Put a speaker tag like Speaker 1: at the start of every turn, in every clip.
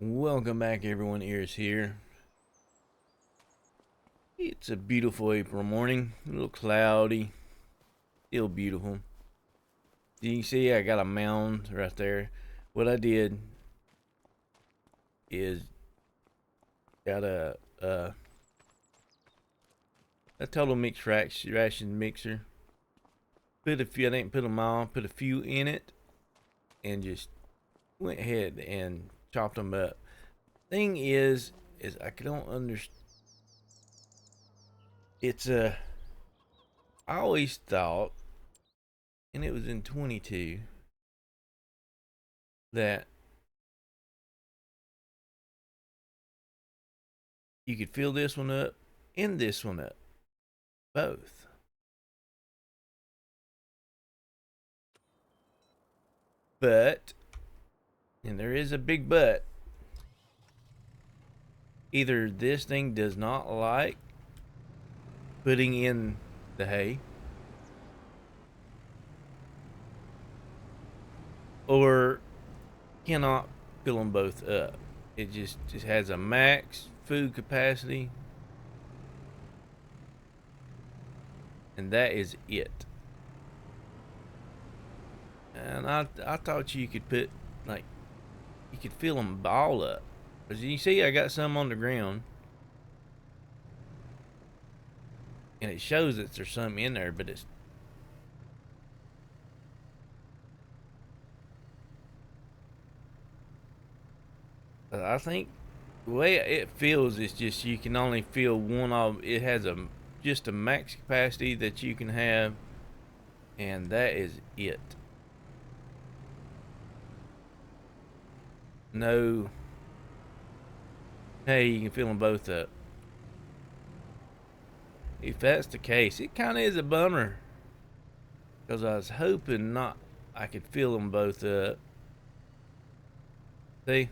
Speaker 1: Welcome back, everyone. Ears here. It's a beautiful April morning. A little cloudy. Still beautiful. You can see I got a mound right there. What I did is got a total mixed ration mixer. Put a few. I didn't put them all. Put a few in it, and just went ahead and chopped them up. Thing is I don't understand. I always thought, and it was in 22, that you could fill this one up and this one up, both. But, and there is a big but, either this thing does not like putting in the hay, or cannot fill them both up. It just has a max food capacity, and that is it. And I thought you could put, like, you could fill them all up. As you see, I got some on the ground, and it shows that there's some in there, but it's I think the way it feels is just you can only fill one of it. Has just a max capacity that you can have, and that is it. No, hey, you can fill them both up. If that's the case, it kind of is a bummer, because I was hoping not I could fill them both up. See?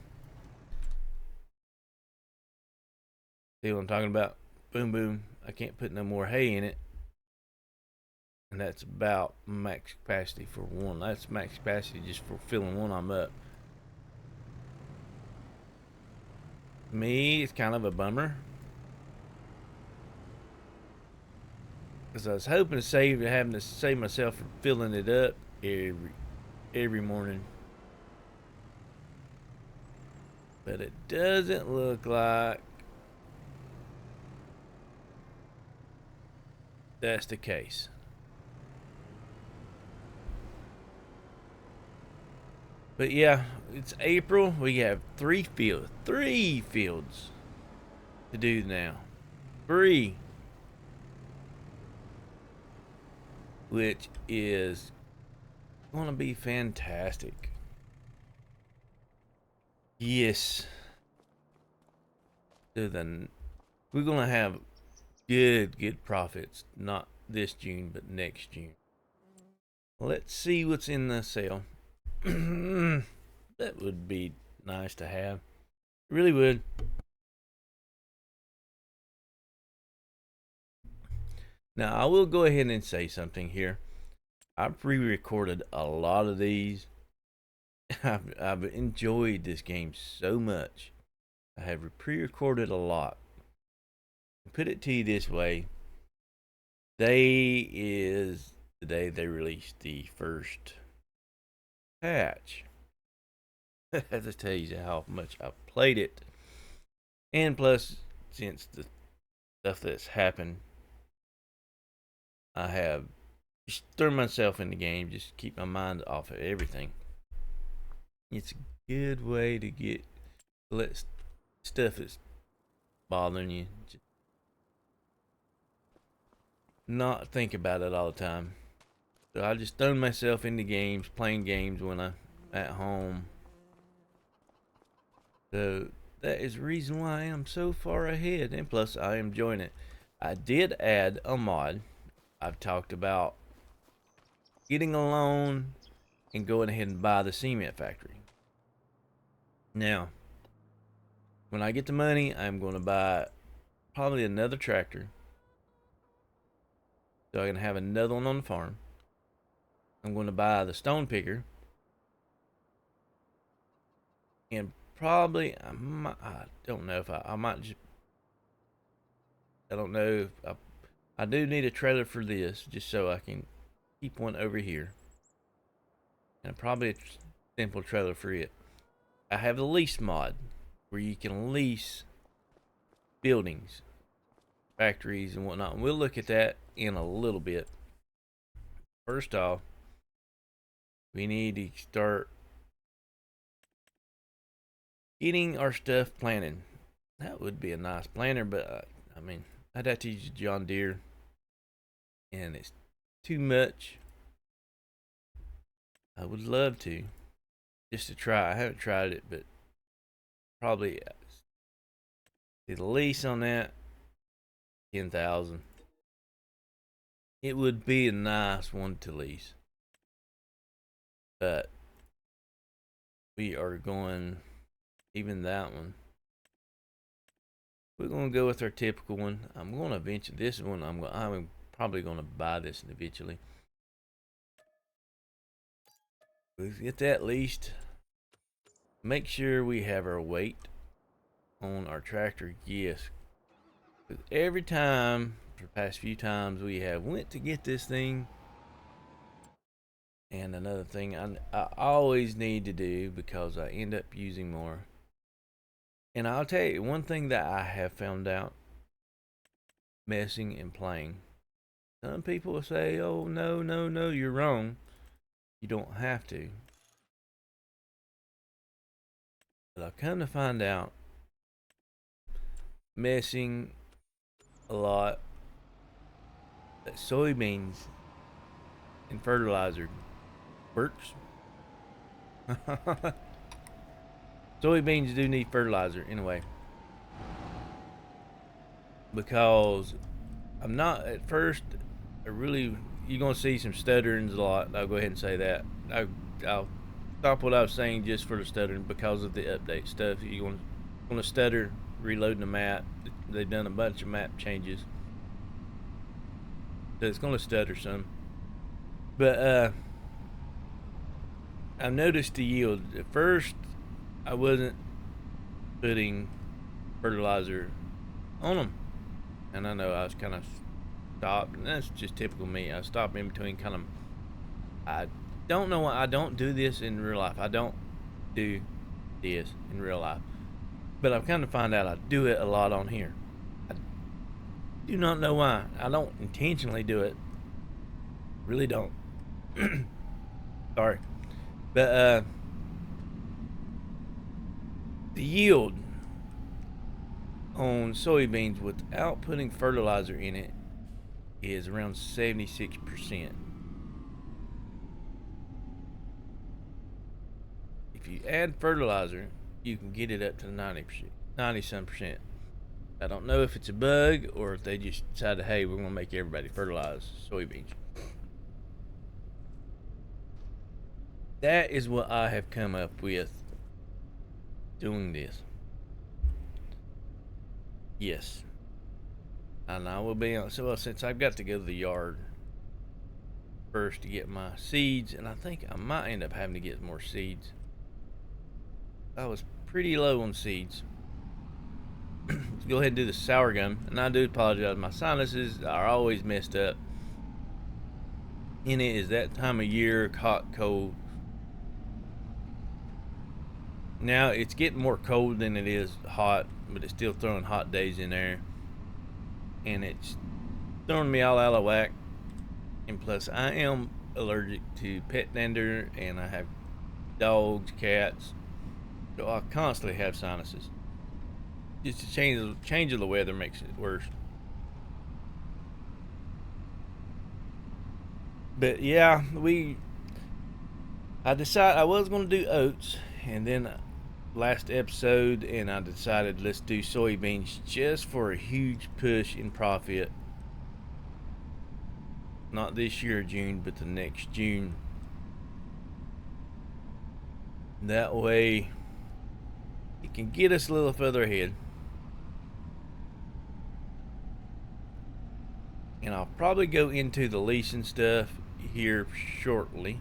Speaker 1: See what I'm talking about? Boom, boom. I can't put no more hay in it. And that's about max capacity for one. That's max capacity just for filling one of them up. Me, it's kind of a bummer, because I was hoping to having to save myself from filling it up every morning. But it doesn't look like that's the case. But yeah, it's April. We have three fields to do now. Three. Which is going to be fantastic. Yes. We're going to have good profits. Not this June, but next June. Let's see what's in the sale. That would be nice to have. It really would. Now, I will go ahead and say something here. I pre-recorded a lot of these. I've enjoyed this game so much. I have pre-recorded a lot. Put it to you this way. Today is the day they released the first patch. That just tells you how much I've played it. And plus, since the stuff that's happened, I have just thrown myself in the game, just keep my mind off of everything. It's a good way to let stuff that's bothering you just not think about it all the time. So I just throw myself into games, playing games when I'm at home. So that is the reason why I am so far ahead, and plus I am enjoying it. I did add a mod. I've talked about getting a loan and going ahead and buy the cement factory. Now, when I get the money, I'm going to buy probably another tractor, so I can have another one on the farm. I'm going to buy the stone picker, and I don't know if I might just, I don't know if I do need a trailer for this just so I can keep one over here. And probably a simple trailer for it. I have the lease mod where you can lease buildings, factories, and whatnot. And we'll look at that in a little bit. First off, we need to start getting our stuff planted. That would be a nice planter, but I mean, I'd have to use John Deere, and it's too much. I would love to, just to try. I haven't tried it, but probably the lease on that 10,000. It would be a nice one to lease, but we are going, even that one, we're going to go with our typical one. I'm going to eventually, this one, I'm probably going to buy this eventually. Let's get that leased. Make sure we have our weight on our tractor. Yes, every time, for the past few times we have went to get this thing, and another thing I always need to do, because I end up using more. And I'll tell you one thing that I have found out messing and playing. Some people will say, oh, no, you're wrong. You don't have to. But I've come to find out messing a lot that soybeans and fertilizer works. Soybeans do need fertilizer anyway, because I'm not at first. You're gonna see some stutterings a lot. I'll go ahead and say that. I'll stop what I was saying just for the stuttering because of the update stuff. You're gonna stutter reloading the map. They've done a bunch of map changes, so it's gonna stutter some. But I've noticed the yield. At first, I wasn't putting fertilizer on them, and I know I was kind of stopped, and that's just typical me. I stop in between kind of. I don't know why I don't do this in real life. I don't do this in real life, but I've kind of find out I do it a lot on here. I do not know why. I don't intentionally do it. Really don't. Sorry, but the yield on soybeans without putting fertilizer in it is around 76%. If you add fertilizer, you can get it up to 90%, 90-some%. I don't know if it's a bug or if they just decided, hey, we're going to make everybody fertilize soybeans. That is what I have come up with doing this. Yes. And I will be on. So since I've got to go to the yard first to get my seeds, and I think I might end up having to get more seeds. I was pretty low on seeds. Let's go ahead and do the sour gum. And I do apologize. My sinuses are always messed up. And it is that time of year, hot, cold. Now it's getting more cold than it is hot, but it's still throwing hot days in there, and it's throwing me all out of whack. And plus, I am allergic to pet dander, and I have dogs, cats, so I constantly have sinuses. Just a change of the weather makes it worse. But yeah, I decided I was going to do oats, and then last episode, and I decided let's do soybeans just for a huge push in profit. Not this year June, but the next June. That way it can get us a little further ahead. And I'll probably go into the leasing stuff here shortly,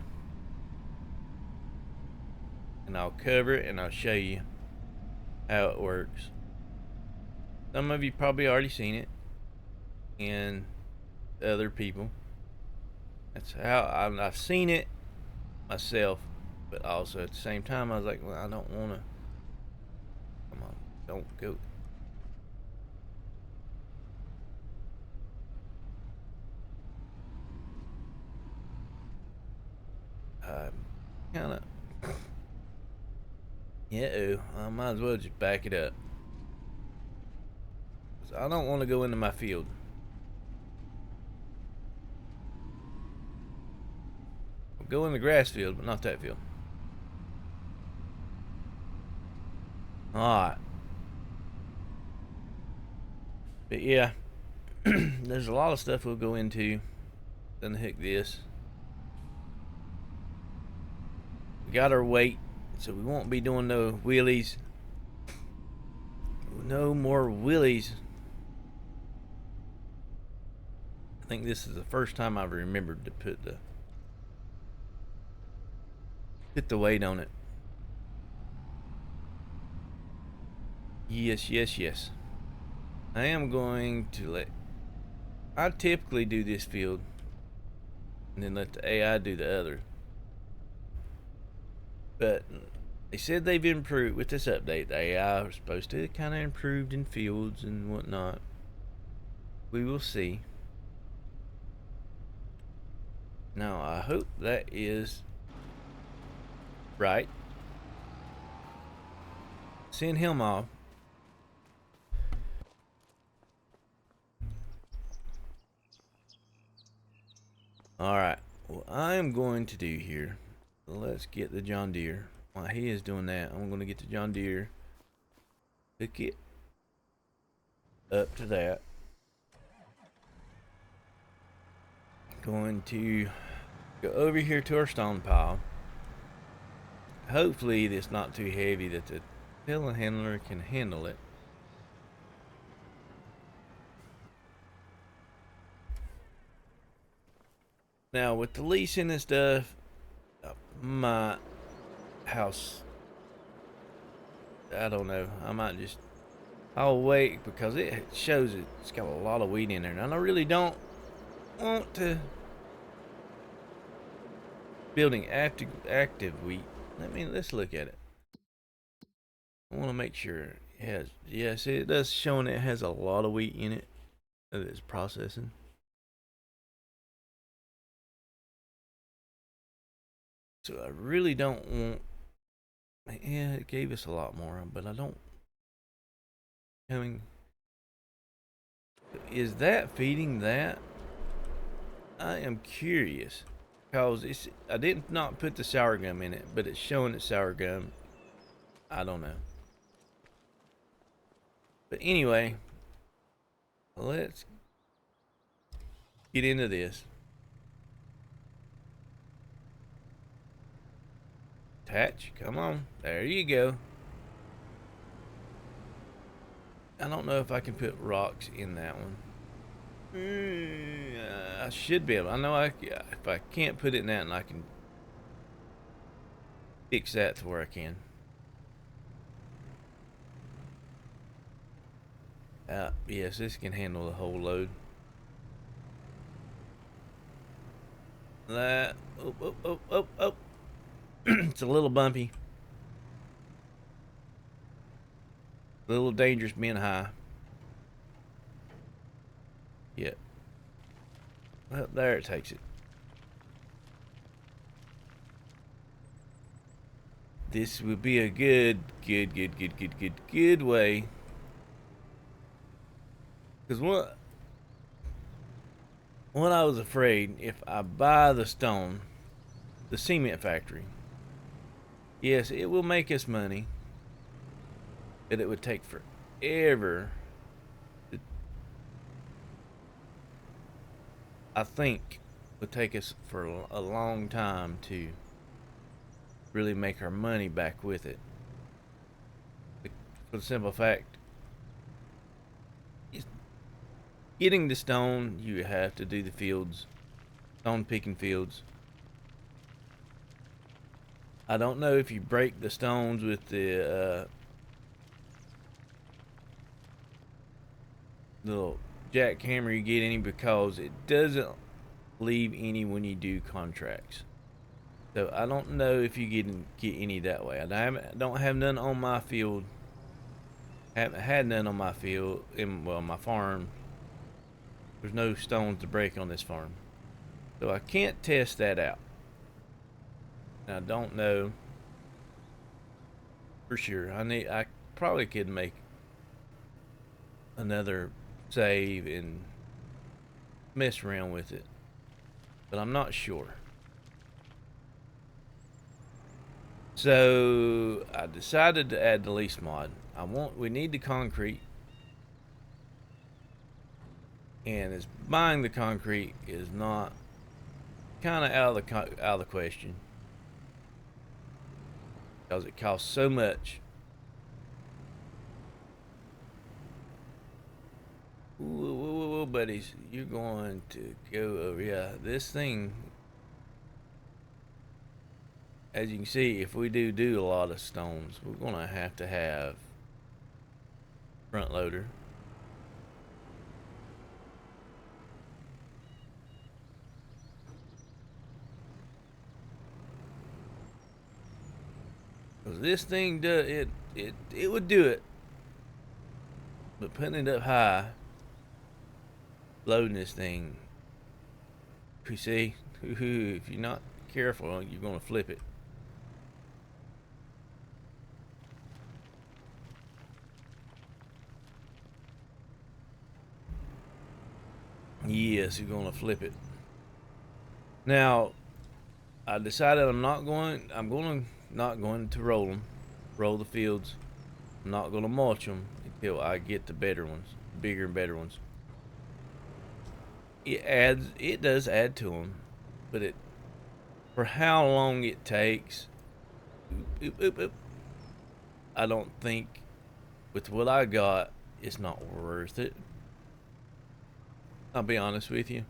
Speaker 1: and I'll cover it and I'll show you how it works. Some of you probably already seen it, and other people. That's how I've seen it myself, but also at the same time, I was like, well, I don't want to. Come on, don't go. Kind of. Yeah, I might as well just back it up. 'Cause I don't want to go into my field. I'll go in the grass field, but not that field. Alright. But yeah, there's a lot of stuff we'll go into. Unhook this. We got our weight, so we won't be doing no wheelies. No more wheelies. I think this is the first time I've remembered to put the weight on it. Yes, yes, yes. I am going to I typically do this field and then let the AI do the other. But they said they've improved with this update. The AI are supposed to kind of improved in fields and whatnot. We will see. Now, I hope that is right. Send him off. Alright. What I am going to do here, let's get the John Deere. While he is doing that, I'm going to get the John Deere. Hook it up to that. Going to go over here to our stone pile. Hopefully it's not too heavy that the telehandler can handle it. Now with the leasing and stuff, my house, I don't know, I'll wait because it shows it's got a lot of wheat in there, and I really don't want to building active wheat. Let's look at it. I want to make sure it has, yes, it does, showing it has a lot of wheat in it that it's processing. So I really don't want, yeah, it gave us a lot more, but I don't, is that feeding that? I am curious because I did not put the sour gum in it, but it's showing it's sour gum. I don't know. But anyway, let's get into this. Attach, come on. There you go. I don't know if I can put rocks in that one. I should be able. I know if I can't put it in that, and I can fix that to where I can. Yes, this can handle the whole load. That, oh. It's a little bumpy. A little dangerous being high. Yep. Well, there it takes it. This would be a good way. Because what I was afraid, if I buy the stone, the cement factory, yes, it will make us money, but it would take forever. I think would take us for a long time to really make our money back with it. For the simple fact, getting the stone, you have to do the fields, stone picking fields. I don't know if you break the stones with the little jackhammer you get any, because it doesn't leave any when you do contracts. So I don't know if you get any that way. Don't have none on my field. Haven't had none on my field. Well, my farm. There's no stones to break on this farm, so I can't test that out. And I don't know for sure. I probably could make another save and mess around with it, but I'm not sure. So I decided to add the lease mod. We need the concrete, and it's buying the concrete is not kind of out of the question, because it costs so much. Whoa, buddies, you're going to go over. Yeah, this thing, as you can see, if we do a lot of stones, we're gonna have to have front loader. Cause this thing it would do it, but putting it up high, loading this thing, you see, if you're not careful, you're gonna flip it. Yes, you're gonna flip it. Now, I decided I'm not going to roll the fields. I'm not gonna mulch them until I get the better ones, bigger and better ones. It does add to them, but for how long it takes, I don't think with what I got, it's not worth it. I'll be honest with you.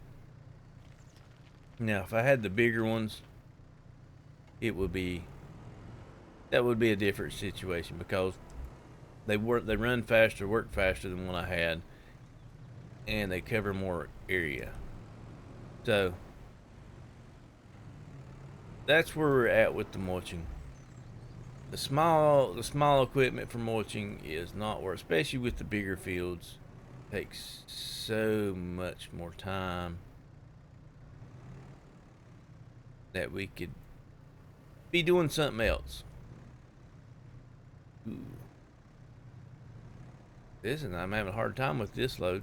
Speaker 1: Now, if I had the bigger ones, that would be a different situation, because they run faster, work faster than what I had, and they cover more area. So that's where we're at with the mulching. The small equipment for mulching is not worth, especially with the bigger fields. It takes so much more time that we could be doing something else. Ooh. I'm having a hard time with this load.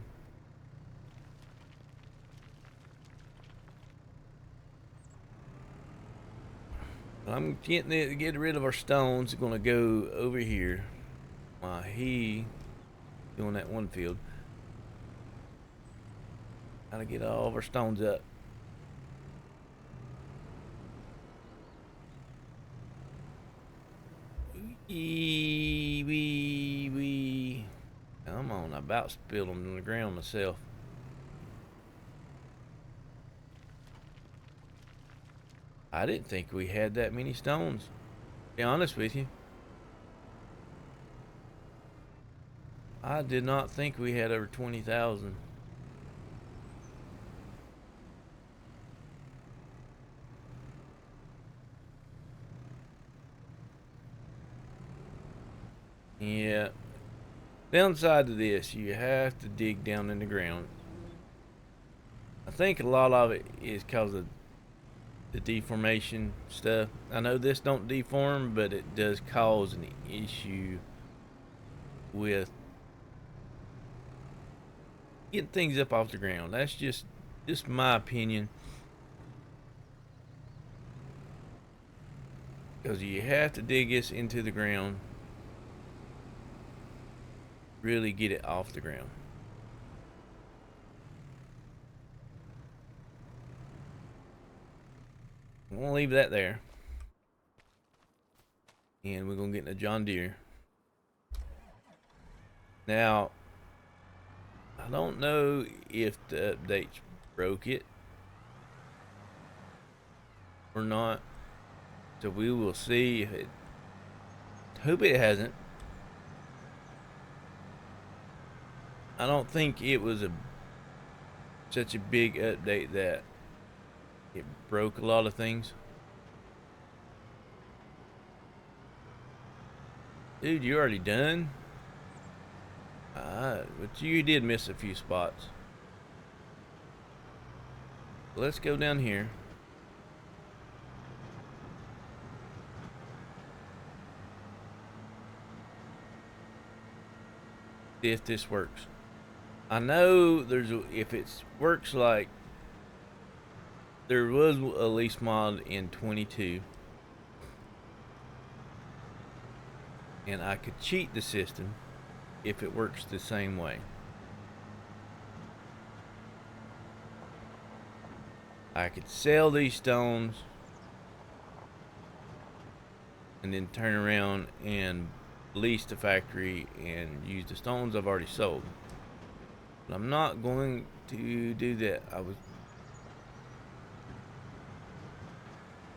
Speaker 1: I'm getting it to get rid of our stones. We're gonna go over here while he doing that one field. Gotta get all of our stones up. Wee. Come on, I about spilled them on the ground myself. I didn't think we had that many stones, to be honest with you. I did not think we had over 20,000. Yeah. Downside to this, you have to dig down in the ground. I think a lot of it is because of the deformation stuff. I know this don't deform, but it does cause an issue with getting things up off the ground. That's just my opinion. Because you have to dig this into the ground, really get it off the ground. I'm gonna leave that there, and we're gonna get in a John Deere. Now, I don't know if the updates broke it or not, so we will see. If it, hope it hasn't. I don't think it was such a big update that it broke a lot of things. Dude, you already done? But you did miss a few spots. Let's go down here. See if this works. I know if it works like there was a lease mod in 22, and I could cheat the system if it works the same way. I could sell these stones and then turn around and lease the factory and use the stones I've already sold. But I'm not going to do that.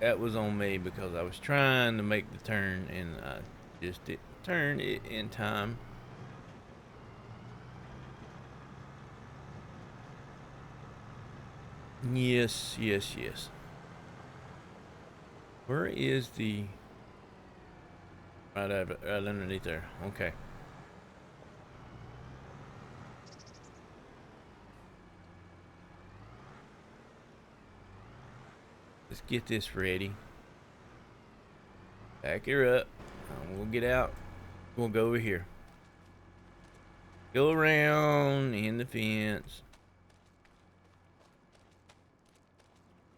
Speaker 1: That was on me because I was trying to make the turn and I just didn't turn it in time. Yes. Where is the... Right underneath there. Okay. Let's get this ready. Back her up. We'll get out. We'll go over here. Go around in the fence.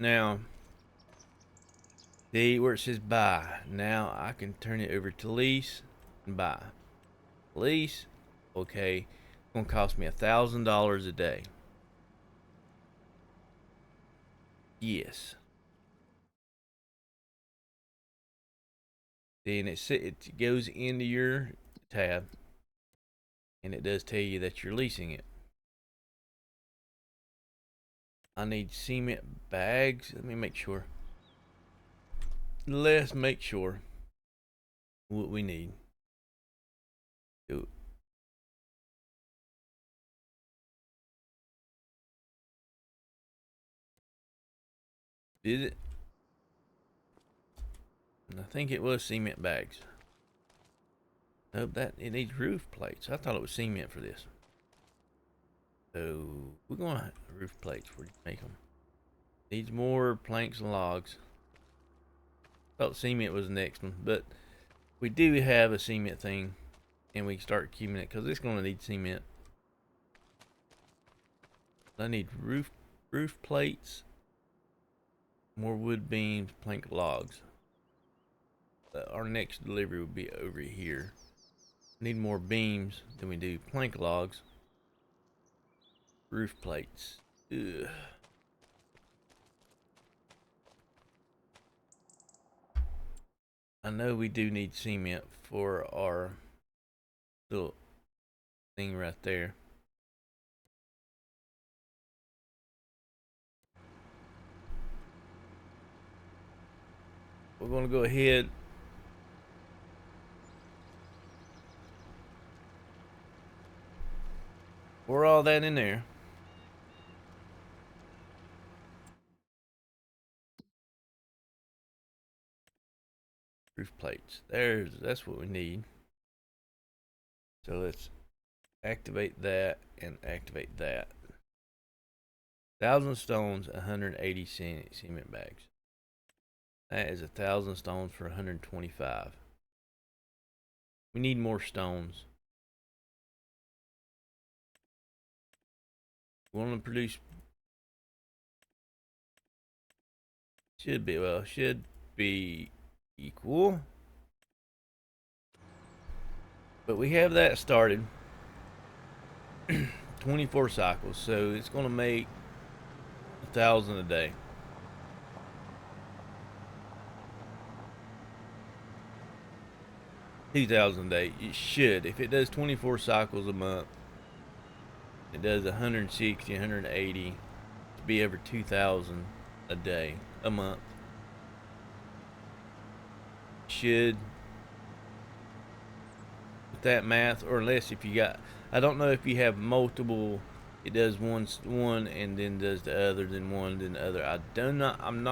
Speaker 1: Now, see where it says buy. Now I can turn it over to lease and buy. Lease, okay, it's gonna cost me $1,000 a day. Yes. Then it goes into your tab, and it does tell you that you're leasing it. I need cement bags. Let me make sure. Let's make sure what we need. Is it? I think it was cement bags. Nope, that it needs roof plates. I thought it was cement for this. So we're gonna roof plates. Where do you make them? Needs more planks and logs. Thought cement was the next one, but we do have a cement thing, and we can start keeping it because it's gonna need cement. I need roof plates, more wood beams, plank logs. Our next delivery would be over here. Need more beams than we do plank logs. Roof plates. Ugh. I know we do need cement for our little thing right there. We're gonna go ahead pour all that in there. Roof plates. That's what we need. So let's activate that and activate that. 1,000 stones, 180 cement bags. That is 1,000 stones for 125. We need more stones. We want to produce. Should be equal. But we have that started. 24 cycles, so it's going to make 1,000 a day. $2,000 a day. It should. If it does 24 cycles a month, it does 160, 180. To be over 2,000 a day, a month. Should. With that math, or unless if you got, I don't know if you have multiple. It does one and then does the other, then one, then the other. I'm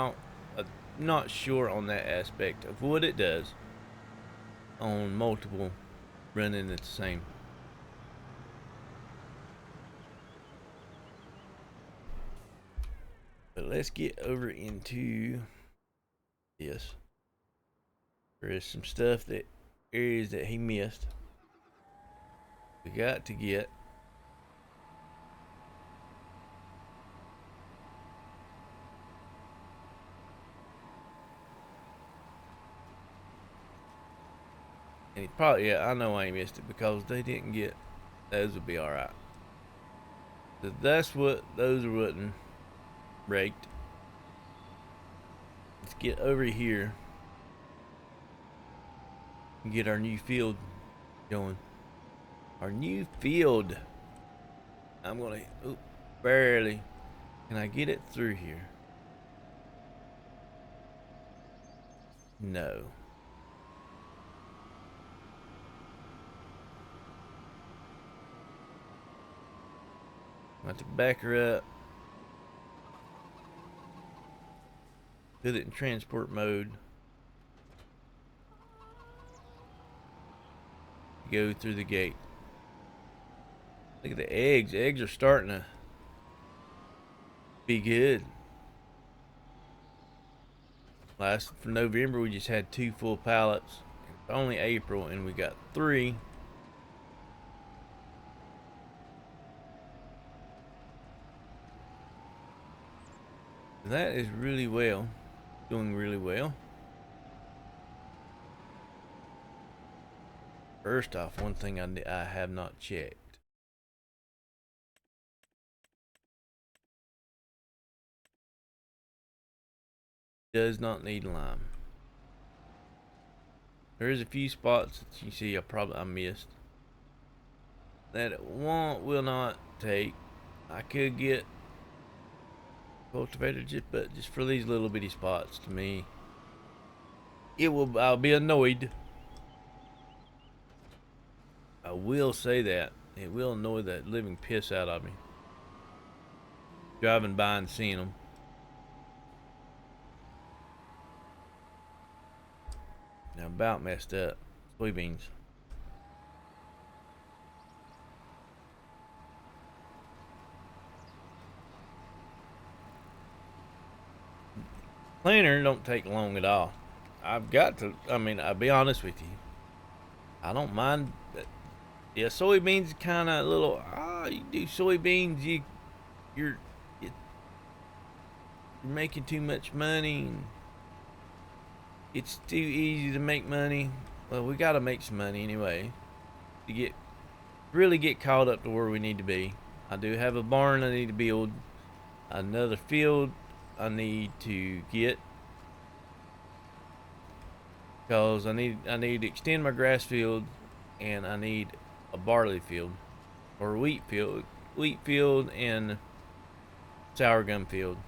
Speaker 1: not sure on that aspect of what it does on multiple running at the same. But let's get over into this. There is some stuff that areas that he missed. We got to get. And he probably, yeah, I know I missed it because they didn't get. Those would be alright. So that's what those are wasn't raked. Let's get over here and get our new field going. Our new field. I'm gonna, barely. Can I get it through here? No. I'm going to back her up. Put it in transport mode. Go through the gate. Look at the eggs. Eggs are starting to be good. Last for November we just had 2 full pallets. It's only April and we got 3. That is really well. Doing really well. First off, one thing I have not checked. Does not need lime. There is a few spots that you see I missed. That it will not take. I could get cultivator but just for these little bitty spots to me. I'll be annoyed. I will say that. It will annoy the living piss out of me. Driving by and seeing them. Now about messed up. Soybeans. Planter don't take long at all. I've got to, I'll be honest with you. I don't mind. Yeah, soybeans kind of little. You do soybeans, you're making too much money. It's too easy to make money. Well, we got to make some money anyway to really get caught up to where we need to be. I do have a barn I need to build, another field I need to get because I need to extend my grass field, and I need a barley field or wheat field and sorghum field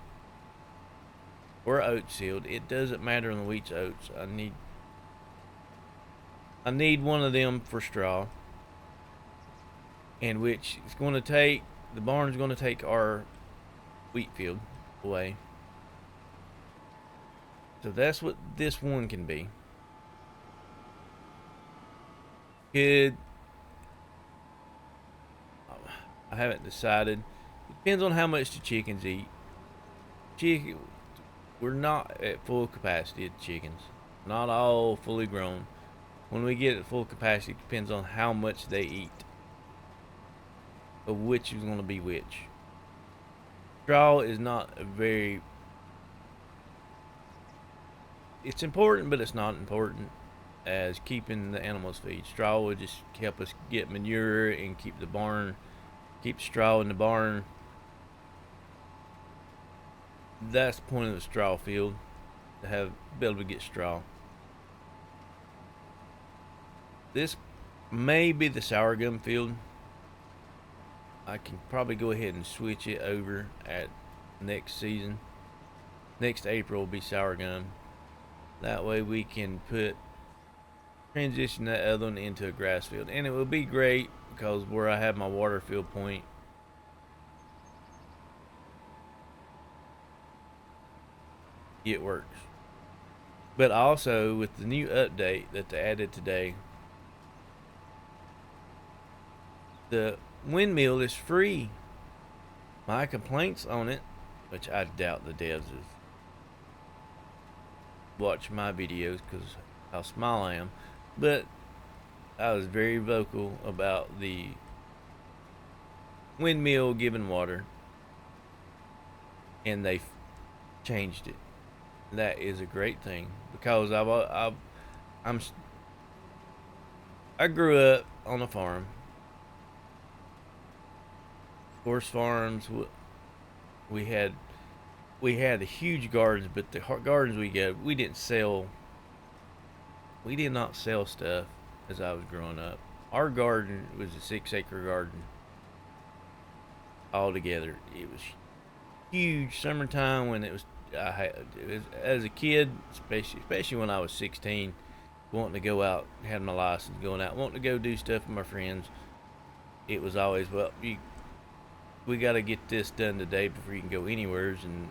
Speaker 1: or oats field. It doesn't matter on the wheat's oats. I need one of them for straw, and which is going to take the barn's going to take our wheat field away. So that's what this one can be. I haven't decided. It depends on how much the chickens eat. We're not at full capacity at the chickens. Not all fully grown. When we get at full capacity, it depends on how much they eat. Of which is going to be which. Straw is not a very... It's important, but it's not important as keeping the animals feed. Straw will just help us get manure and keep straw in the barn. That's the point of the straw field, to be able to get straw. This may be the sorghum field. I can probably go ahead and switch it over at next season. Next April will be sorghum. That way we can transition that other one into a grass field, and it will be great because where I have my water fill point, it works. But also with the new update that they added today, the windmill is free. My complaints on it, which I doubt the devs have watched my videos because how small I am, but I was very vocal about the windmill giving water, and they changed it. That is a great thing because I grew up on a farm, horse farms. We had the huge gardens, but the gardens we didn't sell. We did not sell stuff as I was growing up. Our garden was a 6-acre garden altogether. It was huge. Summertime when it was, as a kid, especially when I was 16, wanting to go out, had my license, going out, wanting to go do stuff with my friends. It was always, well, we got to get this done today before you can go anywheres, and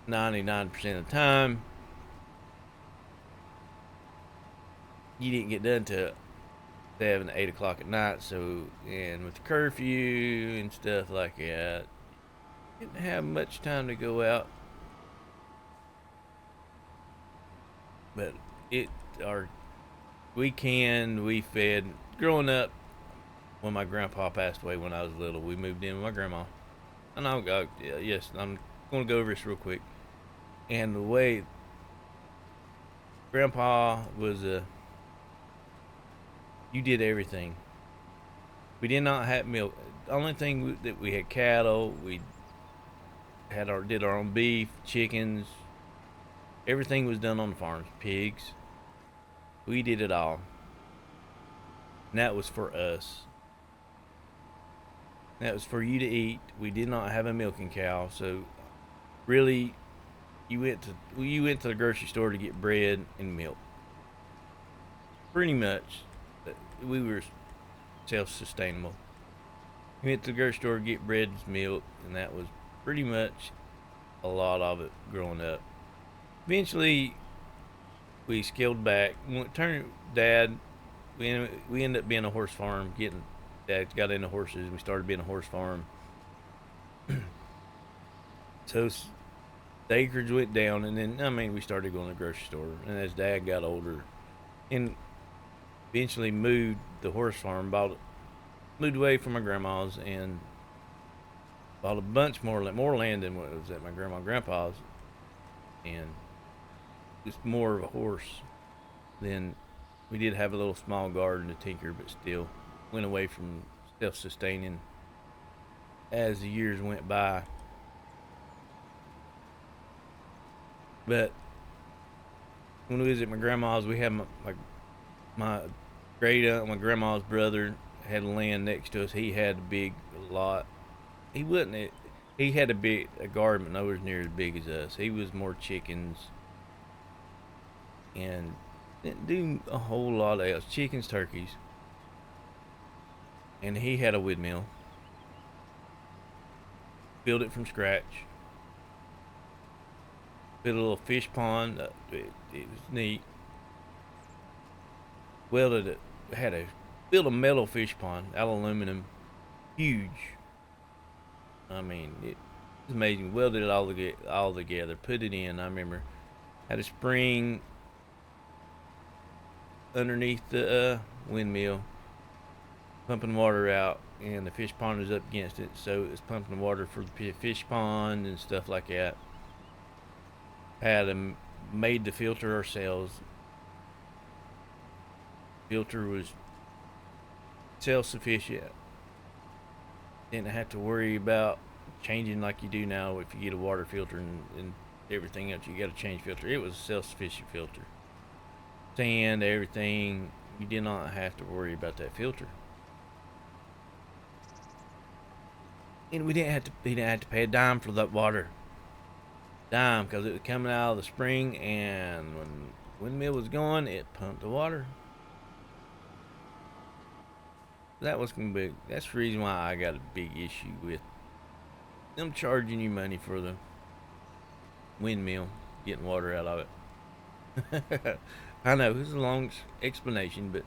Speaker 1: 99% of the time, you didn't get done till 7, 8 o'clock at night. So, and with the curfew and stuff like that, didn't have much time to go out. But our weekend, we fed. Growing up, when my grandpa passed away when I was little, we moved in with my grandma. And I'm going to go over this real quick. And the way grandpa was you did everything. We did not have milk. The only thing that we had cattle, we did our own beef, chickens. Everything was done on the farms. Pigs. We did it all. And that was for us. That was for you to eat. We did not have a milking cow, so really, you went to the grocery store to get bread and milk. Pretty much, we were self-sustainable. We went to the grocery store to get bread and milk, and that was pretty much a lot of it growing up. Eventually, we scaled back. Dad, we ended up being a horse farm. Dad got into horses. We started being a horse farm. So the acreage went down, and then we started going to the grocery store. And as Dad got older, and eventually moved the horse farm, moved away from my grandma's, and bought a bunch more land than what was at my grandma and grandpa's, and just more of a horse. Then we did have a little small garden to tinker, but still went away from self-sustaining as the years went by. But when we was at my grandma's, we had my great aunt, my grandma's brother had land next to us. He had a big lot. He had a garden, but nowhere near as big as us. He was more chickens and didn't do a whole lot else. Chickens, turkeys. And he had a windmill. Built it from scratch. Built a little fish pond. It was neat. Built a metal fish pond, aluminum, huge. I mean, it was amazing. Welded it all together, put it in. I remember had a spring underneath the windmill, pumping water out, and the fish pond was up against it, so it was pumping water for the fish pond and stuff like that. Made the filter ourselves. Filter was self-sufficient. Didn't have to worry about changing like you do now. If you get a water filter and everything else, you got to change filter. It was a self-sufficient filter. Sand, everything, you did not have to worry about that filter. And we didn't have to pay a dime for that water. Dime, because it was coming out of the spring, and when the windmill was going, it pumped the water. That's the reason why I got a big issue with them charging you money for the windmill, getting water out of it. I know it's a long explanation, but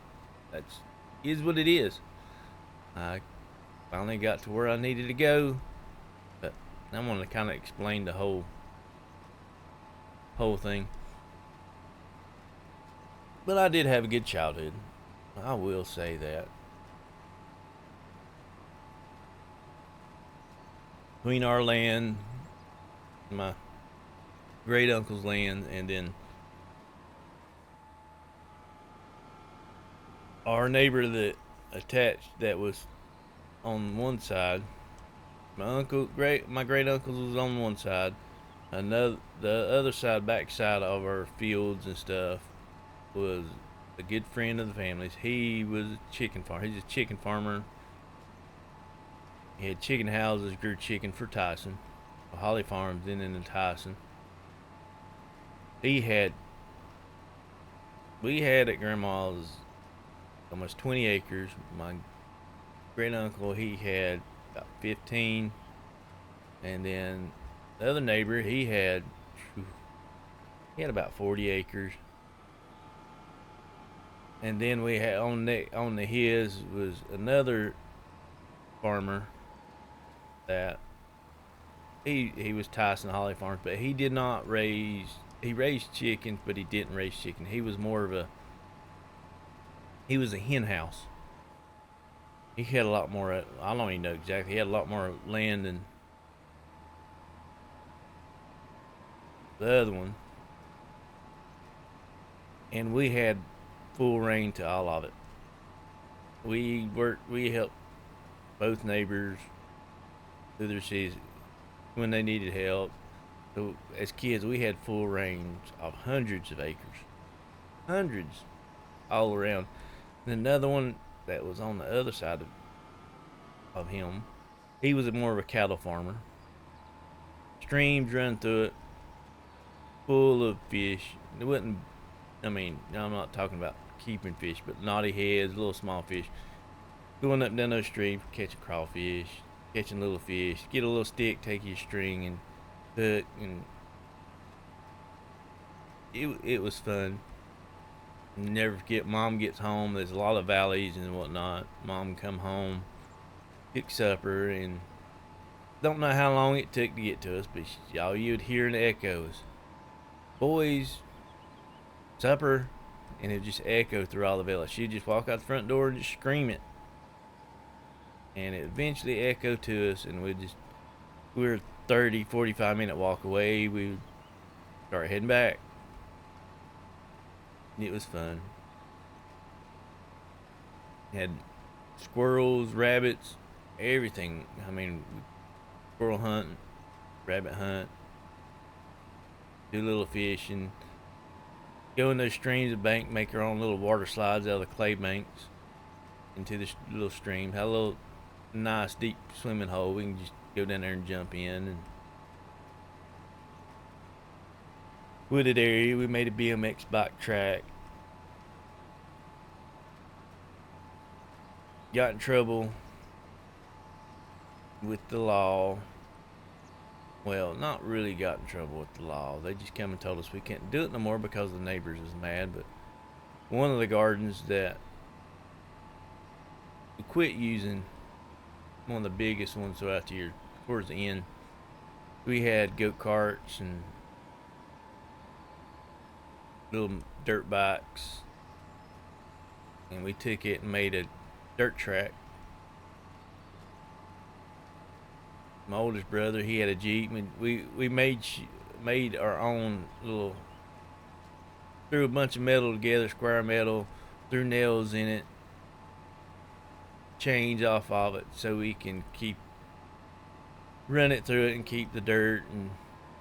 Speaker 1: that's is what it is. I finally got to where I needed to go, but I want to kind of explain the whole thing. But I did have a good childhood. I will say that. Between our land, my great uncle's land, and then our neighbor that attached that was on one side. My great uncle's was on one side. The other side, back side of our fields and stuff, was a good friend of the family's. He was a chicken farmer. He's a chicken farmer. He had chicken houses, grew chicken for Tyson, Holly Farms, then in Tyson. He had, we had at Grandma's almost 20 acres. My great uncle, he had about 15, and then the other neighbor, he had about 40 acres. And then we had on the his was another farmer that he was Tyson Holly Farms, but he did not raise. He raised chickens, but he didn't raise chicken. He was more of a he was a hen house. He had a lot more. I don't even know exactly. He had a lot more land than the other one, and we had full reign to all of it. We helped both neighbors through their season when they needed help. So as kids, we had full range of hundreds of acres, hundreds all around. And another one that was on the other side of him, he was more of a cattle farmer. Streams run through it, full of fish. It wasn't. I mean, I'm not talking about keeping fish, but knotty heads, little small fish. Going up and down those streams, catching crawfish, catching little fish. Get a little stick, take your string, and hook, and it was fun. Never forget, Mom gets home. There's a lot of valleys and whatnot. Mom come home, cook supper, and don't know how long it took to get to us, but y'all you'd hear the echoes. Boys, supper, and it just echoed through all the village. She'd just walk out the front door and just scream it, and it eventually echoed to us, and we were 30, 45-minute walk away. We would start heading back. It was fun. Had squirrels, rabbits, everything. I mean, squirrel hunt, rabbit hunt, do little fishing, go in those streams of bank, make our own little water slides out of the clay banks into this little stream. Had a little nice deep swimming hole. We can just go down there and jump in. And wooded area. We made a BMX bike track. Got in trouble with the law. Well, not really got in trouble with the law. They just come and told us we can't do it no more because the neighbors is mad. But one of the gardens that we quit using, one of the biggest ones throughout the year, towards the end, we had go karts and little dirt bikes, and we took it and made a dirt track. My oldest brother, he had a Jeep, and we made our own little, threw a bunch of metal together, square metal, threw nails in it, chains off of it, so we can run it through it and keep the dirt and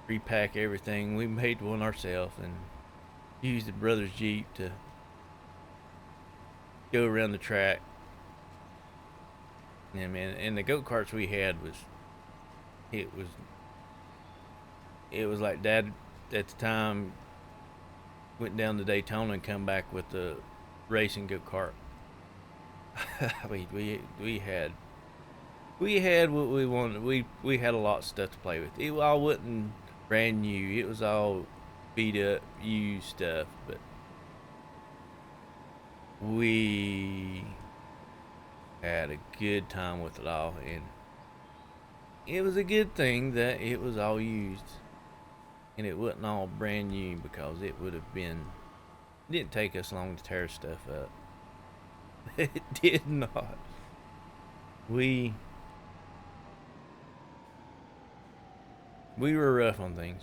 Speaker 1: repack everything. We made one ourselves and used the brother's Jeep to go around the track. Yeah, man, and the go karts we had it was like Dad at the time went down to Daytona and come back with the racing go kart. we had what we wanted. We had a lot of stuff to play with. It all wasn't brand new. It was all beat up, used stuff. But we had a good time with it all, and it was a good thing that it was all used and it wasn't all brand new, because it would have been. It didn't take us long to tear stuff up. It did not. We were rough on things.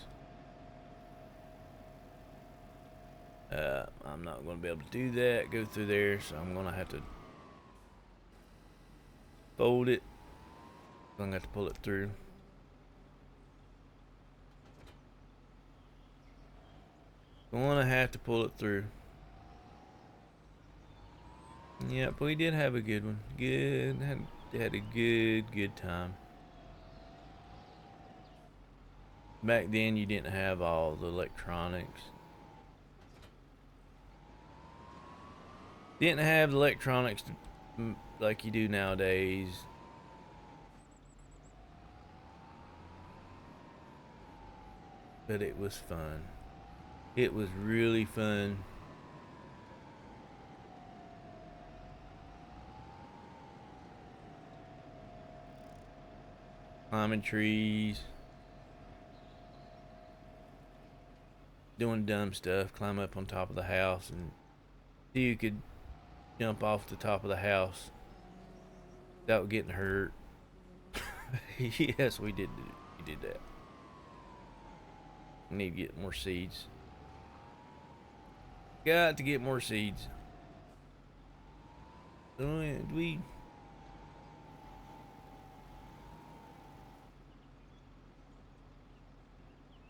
Speaker 1: I'm not going to be able to do that, go through there, so I'm going to have to fold it. I'm going to have to pull it through. Going to have to pull it through. Yep, we did have a good one. Had a good time. Back then, you didn't have all the electronics. Didn't have the electronics like you do nowadays. But it was fun. It was really fun. Climbing trees. Doing dumb stuff. Climb up on top of the house and see you could jump off the top of the house without getting hurt. Yes, we did that. We need to get more seeds. Got to get more seeds. We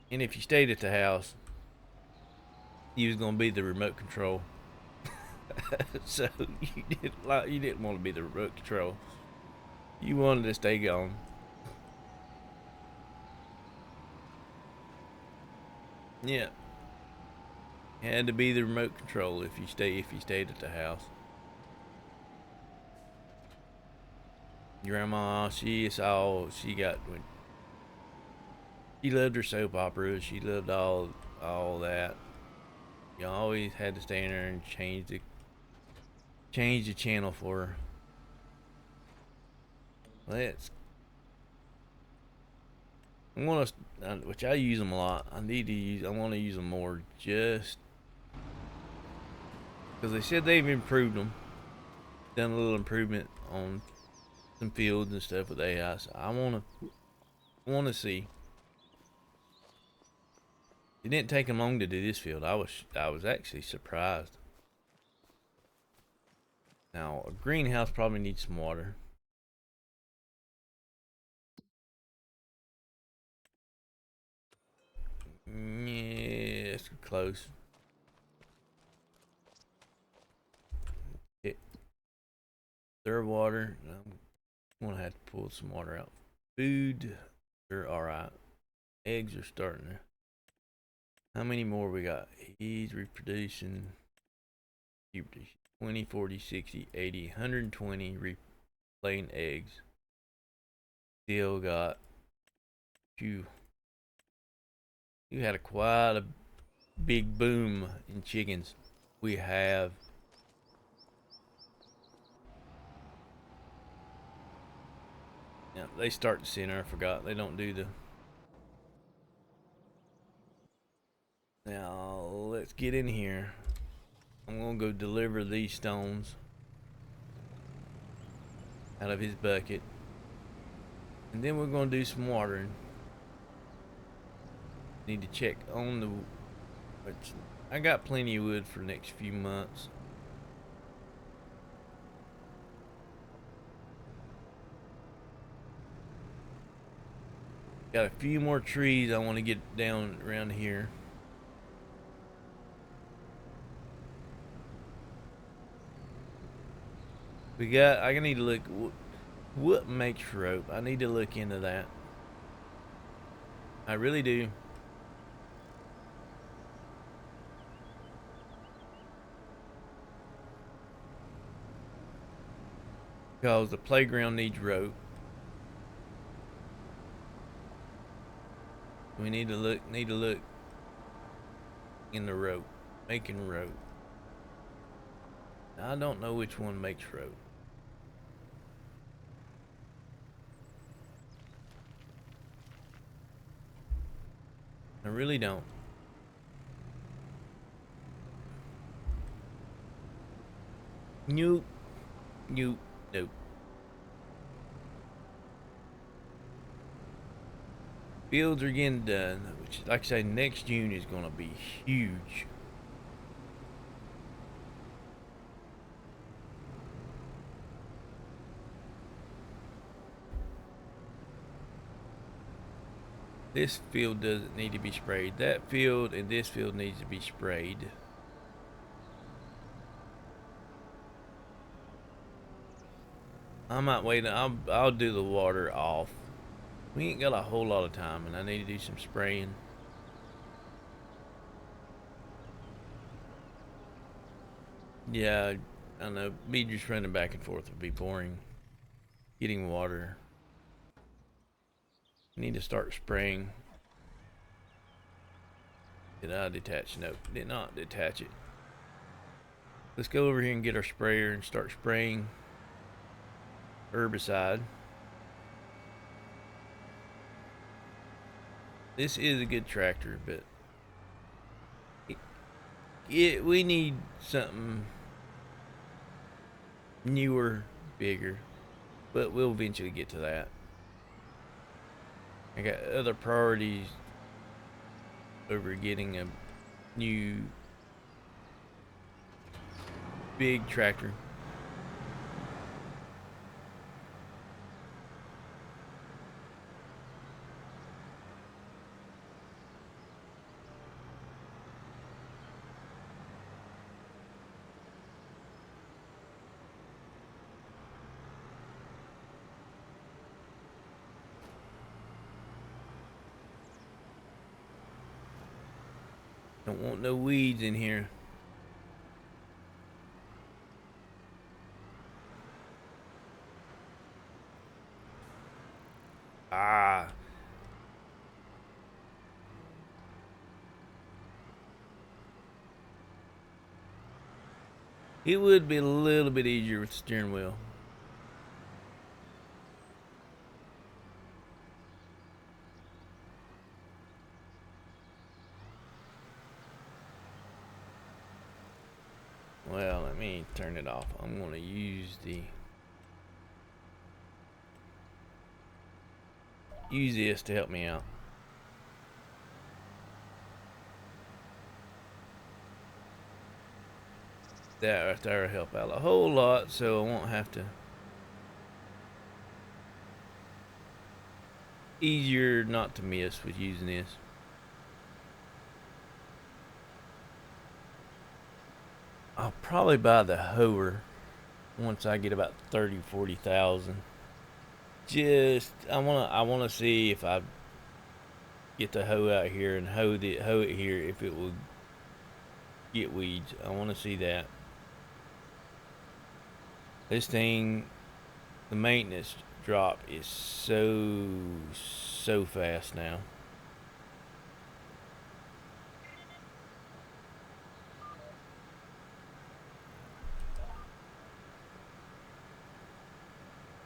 Speaker 1: and if you stayed at the house, you was gonna be the remote control. So you didn't want to be the remote control. You wanted to stay gone. Yeah. Had to be the remote control if you stayed at the house. Grandma, she loved her soap operas. She loved all that. You always had to stay in there and change the channel for her. I want to, which I use them a lot. I want to use them more, just because they said they've improved them, done a little improvement on some fields and stuff with AI. So I want to see. It didn't take them long to do this field. I was actually surprised. Now a greenhouse probably needs some water. Yeah, it's close. Their water. I'm gonna have to pull some water out. Food, they're all right. Eggs are starting. How many more we got? He's reproducing. 20, 40, 60, 80, 120 laying eggs. Still got you had quite a big boom in chickens. We have they start to center. I forgot they don't do the. Now let's get in here. I'm gonna go deliver these stones out of his bucket, and then we're gonna do some watering. Need to check on the. Which I got plenty of wood for the next few months. Got a few more trees I want to get down around here. I need to look what makes rope. I need to look into that. I really do. because the playground needs rope. We need to look in the rope, making rope. Now, I don't know which one makes rope. I really don't. Nope. Nope. Nope. Fields are getting done, which, like I say, next June is going to be huge. This field doesn't need to be sprayed. That field and this field needs to be sprayed. I might wait. I'll do the water off. We ain't got a whole lot of time, and I need to do some spraying. Yeah, I know. Me just running back and forth would be boring. Getting water. Need to start spraying. Did I detach? Nope, did not detach it. Let's go over here and get our sprayer and start spraying herbicide. This is a good tractor, but we need something newer, bigger, but we'll eventually get to that. I got other priorities over getting a new big tractor. Don't want no weeds in here. Ah. It would be a little bit easier with the steering wheel. Well, let me turn it off. I'm going to use this to help me out. That right there will help out a whole lot, so I won't have to. Easier not to miss with using this. I'll probably buy the hoe once I get about 40,000. Just I wanna see if I get the hoe out here and hoe it here, if it will get weeds. I want to see that. This thing, the maintenance drop is so fast now.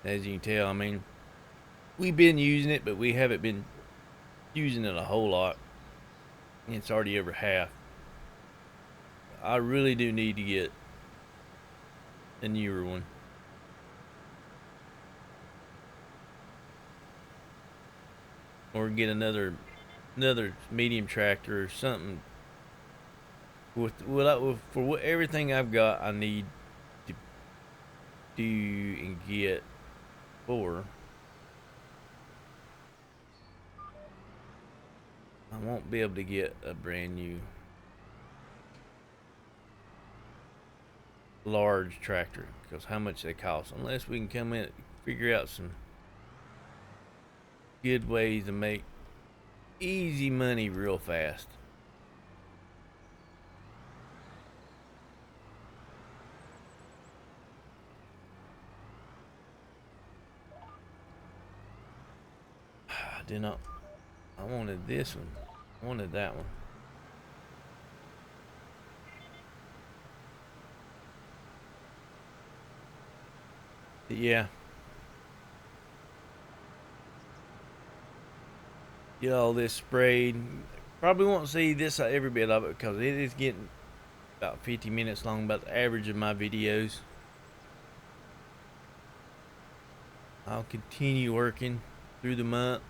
Speaker 1: As you can tell, I mean, we've been using it, but we haven't been using it a whole lot. It's already over half. I really do need to get a newer one. Or get another medium tractor or something. For everything I've got, I need to do and get for. I won't be able to get a brand new large tractor because how much they cost, unless we can come in and figure out some good ways to make easy money real fast. I did not. I wanted this one. I wanted that one. But yeah. Get all this sprayed. Probably won't see this every bit of it because it is getting about 50 minutes long, about the average of my videos. I'll continue working through the month.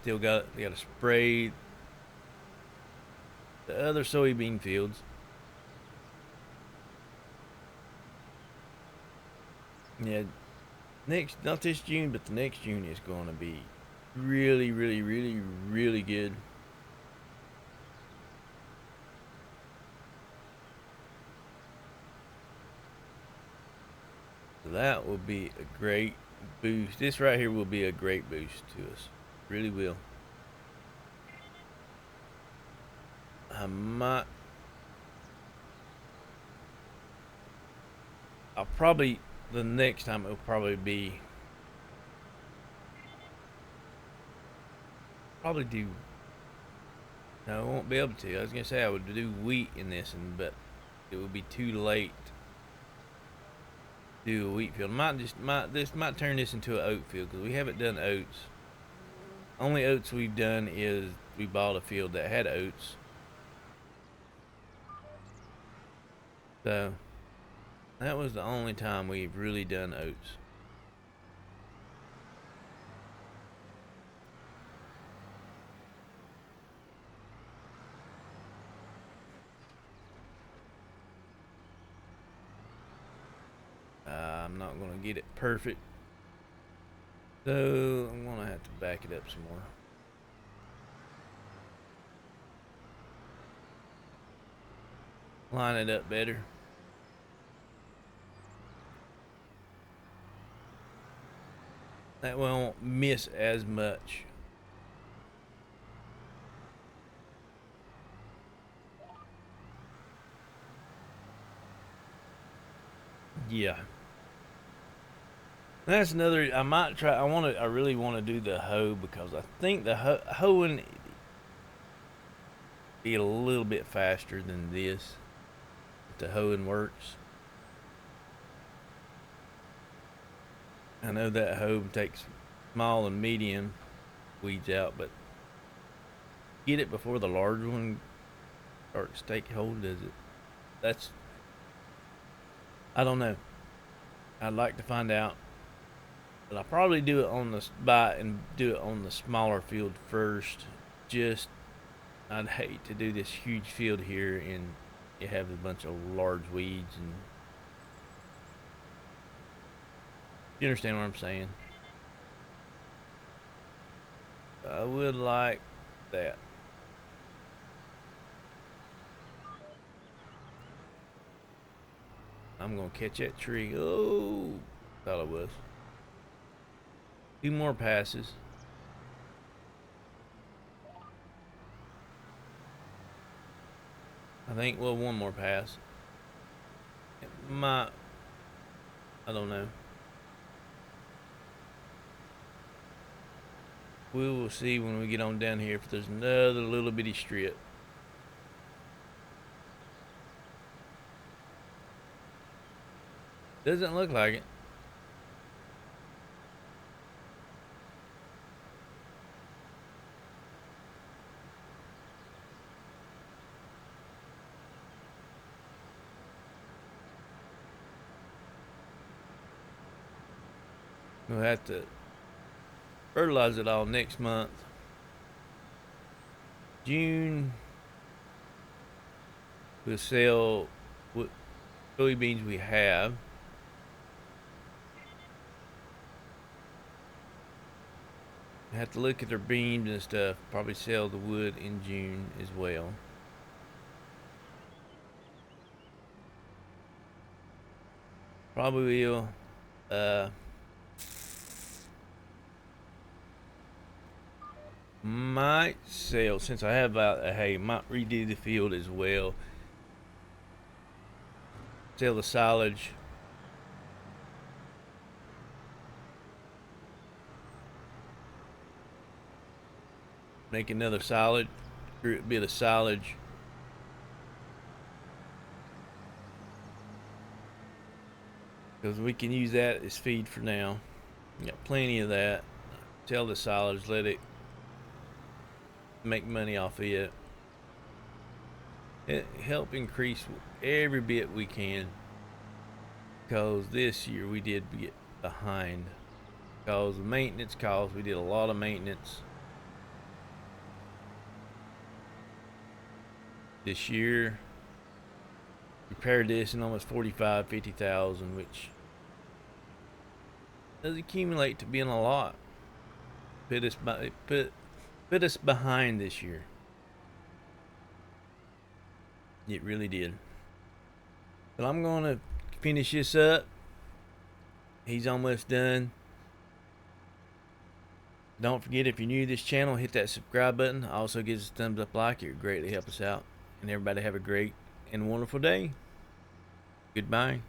Speaker 1: Still got to spray the other soybean fields. Yeah, not this June, but the next June is going to be really, really, really, really good. So that will be a great boost. This right here will be a great boost to us. Really will. I'll probably, the next time it'll probably be, do, no, I won't be able to. I was going to say I would do wheat in this, but it would be too late to do a wheat field. This might turn this into an oat field because we haven't done oats. Only oats we've done is we bought a field that had oats. So that was the only time we've really done oats. I'm not going to get it perfect. So I'm going to have to back it up some more. Line it up better. That way I won't miss as much. Yeah. That's another. I might try. I really want to do the hoe because I think the hoeing be a little bit faster than this. The hoeing works. I know that hoe takes small and medium weeds out, but get it before the large one starts to take hold. Does it? That's. I don't know. I'd like to find out. But I'll probably do it on the do it on the smaller field first. I'd hate to do this huge field here and you have a bunch of large weeds and you understand what I'm saying? I would like that. I'm gonna catch that tree. Oh, thought I was. 2 more passes. I think, well, 1 more pass. It might, I don't know. We will see when we get on down here if there's another little bitty strip. Doesn't look like it. We'll have to fertilize it all next month. June, we'll sell what soybeans we have. Have to look at their beams and stuff. Probably sell the wood in June as well. Probably will. Might sell, since I have hay, might redo the field as well. Sell the silage. make another silage, bit of silage. Because we can use that as feed for now. We got plenty of that. Sell the silage, let it make money off of it. Help increase every bit we can. Because this year we did get behind. Because of maintenance costs, we did a lot of maintenance. This year, repaired this in almost 50,000, which does accumulate to being a lot. Put us behind this year. It really did. But I'm gonna finish this up. He's almost done. Don't forget, if you're new to this channel, hit that subscribe button. Also give us a thumbs up like. It would greatly help us out. And everybody have a great and wonderful day. Goodbye.